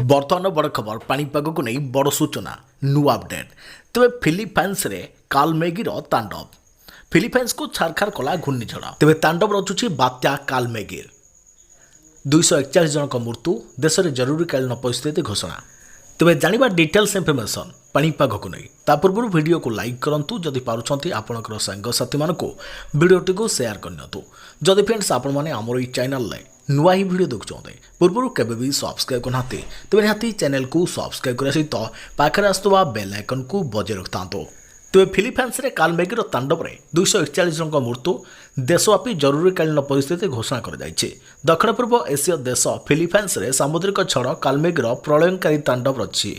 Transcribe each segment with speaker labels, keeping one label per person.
Speaker 1: बर्तमान बड़ खबर पाणीपाग को नहीं बड़ सूचना नुआ अपडेट तेज फिलिपाइन्स रे कालमेघीर तांडव फिलिपाइन्स को छारखार कला घूर्णिझड़ तेज तांडव रचुची बात्या कालमेघीर 241 जनक मृत्यु देश में जरूरीकालीन परिस्थिति घोषणा तेज जाना डिटेल्स इनफर्मेशन पाणीपाग को नहीं ता पूर्व वीडियो को लाइक करूँ जदि पार्टी आपंकर सांगसाथी मानक भिडटी को सेयार करनी जदि फ्रेंड्स आपण मैंने आमर चैनल नुआ ही भिड देखुं पूर्व केवे भी सब्सक्राइब करना तेज निहाती चैनल को सब्सक्राइब करने सहित पाखे आसुवा बेल आइकन को बजाय रखता तेज फिलिपाइन्स रे कालमेघीर तांडव में 241 जनक मृत्यु देशव्यापी जरूरीकालीन परिस्थिति घोषणा कर दक्षिण पूर्व एसीय देश फिलिपाइन्स रे सामुद्रिक झड़ कालमेघीर प्रलयनकारी तांडव रही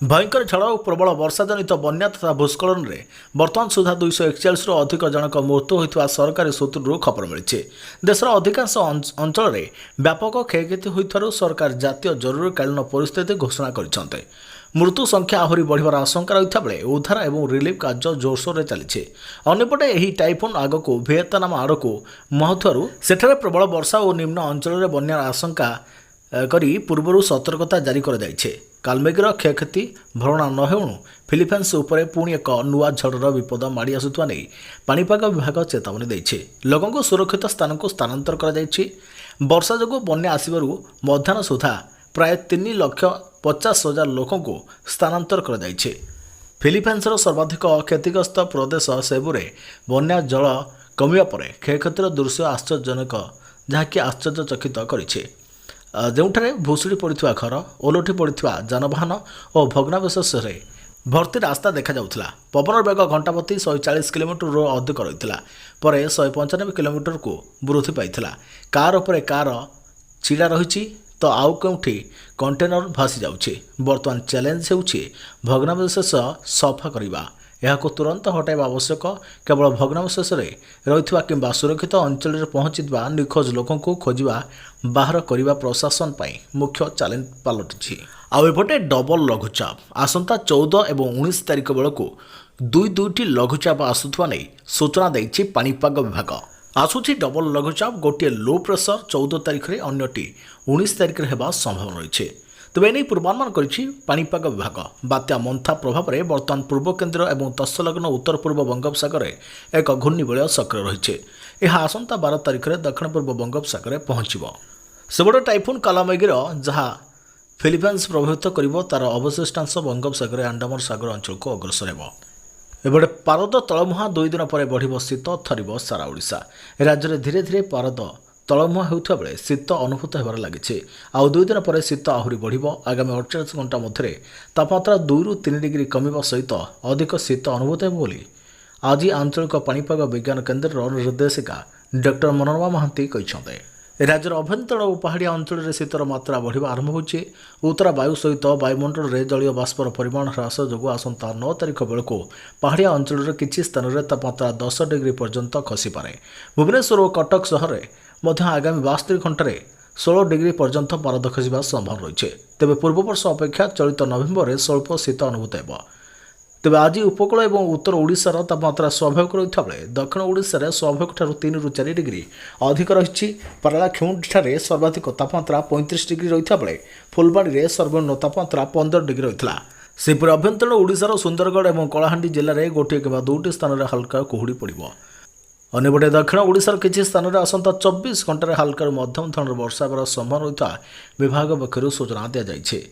Speaker 1: भयंकर झड़ और प्रबल वर्षा जनित बन्या तथा भूस्खलन में बर्तमान सुधा 241 अधिक जनक मृत्यु होता सरकारी सूत्रु खबर मिली देशर अधिकांश अंचल में व्यापक क्षयक्षति होइथारु सरकार जातीय जरूरीकालीन परिस्थिति घोषणा कर मृत्यु संख्या आहरी बढ़िबार आशंका रही बेले उद्धार और रिलीफ कार्य जोरसोर में चली अंपटे यह टाइफोन आग को वियतनाम आड़ को मुहांथु सेठारे प्रबल वर्षा और निम्न अंचल में बन्यार आशंका करी पूर्व सतर्कता जारी कर कालमेघीर क्षयक्षति भरणा न होणु फिलिपाइन्स उपरे पुणी एक नुआ झड़र विपद माड़ी आसुवा नहीं पाणीपाग विभाग चेतावनी देइछे लोगों को सुरक्षित स्थान को स्थानांतर कर वर्षा जो बन्या आसबार मध्याह्न सुधा प्राय 3,50,000 लोकों को स्थानांतर कर फिलिपाइन्स सर्वाधिक क्षतिग्रस्त प्रदेश सेबुरे बन्या जल कमिया पर क्षयक्षतिर दृश्य आश्चर्यजनक जहाँकि आश्चर्यचकित करिछे जोठारे भुशुड़ी पड़ा घर ओलटि पड़ा जानवाहन और भग्नावशेष भर्ती रास्ता देखा जाउथला पवन बेग घंटा प्रति 140 किलोमीटर अधिक रही पर 195 किलोमीटर को वृद्धि पाई कार उपर कार छिड़ा रही तो आउ कौटी कंटेनर भासी जाउछे बर्तमान चैलेंज होउछे भग्नावशेष सफा करिबा यह तुरंत हटाइबा आवश्यक केवल भग्नावशेष रही किंबा सुरक्षित अंचल में पहुँचीवा निखोज लोकों को खोजा बाहर करने प्रशासन पर मुख्य चैलेंज पलटि आउपटे डबल लघुचाप आसंता 14 और 19 तारिख बेलू दुईटी लघुचाप आसुवा नहीं सूचना देछि पाणीपाग विभाग आसुची डबल लघुचाप गोटे लो प्रेसर 14 तारिख में अन्यटी 19 तारिख में होगा संभावना रही तेज एने पूर्वानुमान करिछि पाणीपाग विभाग बात्या मंथा प्रभाव में बर्तमान पूर्व केन्द्र और तत्सलग्न उत्तर पूर्व बंगोपसागर एक घूर्णिबलय सक्रिय रही यह आसंता 12 तारिख में दक्षिण पूर्व बंगोपसागर पहुंचब सेबड़े टाइफोन कालमेघीर जहाँ फिलिपाइन्स प्रभावित कर तार अवशिष्टांश बंगोपसागर अंडमान सागर अंचल को अग्रसर हो एबड़े पारद तलमुहा 2 दिन पर बढ़ शीत थर सारा ओडिशा राज्य में धीरे धीरे पारद तलमुहा होता बेले शीत अनुभूत होबार लगी आउ 2 दिन पर शीत आहरी बढ़ आगामी 48 घंटा मध्य तापमात्रा 2 ରୁ 3 डिग्री कमिबा सहित अधिक शीत अनुभूत हो आज आंचलिक पाणीपाग विज्ञान केन्द्र निर्देशिका डॉक्टर मनोरमा महांती कहते राज्यर अभ्यंतर और पहाड़िया अंचल में शीतर मात्रा बढ़ा आरंभ होची उत्तरा वायु सहित वायुमंडल में जलीय बाष्पर परिमाण ह्रास जो आसंता 9 तारिख बेलू पहाड़िया अंचल में किसी स्थान में तापमात्रा 10 डिग्री पर्यंत खसीपे भुवनेश्वर और कटक सहर में आगामी 72 घंटे 16 डिग्री पर्यंत पारद खसवा संभावना रही है तेज पूर्व वर्ष अपेक्षा चलित नवेम्बर में स्वल्प शीत अनुभूत हो तेज आज उपकूल और उत्तर ओडिशार तापमात्रा स्वाभाविक रही बेले दक्षिण ओडिशा स्वाभाविक 3 ରୁ 4 डिग्री अधिक रही पारालाखेमुंडी सर्वाधिक तापमात्रा 35 डिग्री रही बेले फुलबाड़ी में सर्वनिम्न तापमात्रा 15 डिग्री रही सेपरी अभ्यंतर ओडिशार सुंदरगढ़ और कलाहांडी जिले में गोटे कि 2ଟି स्थान में हाल्का कुहुड़ी पड़ो अन्यपटे दक्षिण ओडिशार किसी स्थान में आसंता 24 घंटे हाल्का मध्यम धरणर वर्षा होगार संभावना रही विभाग पक्षर सूचना दी जाए।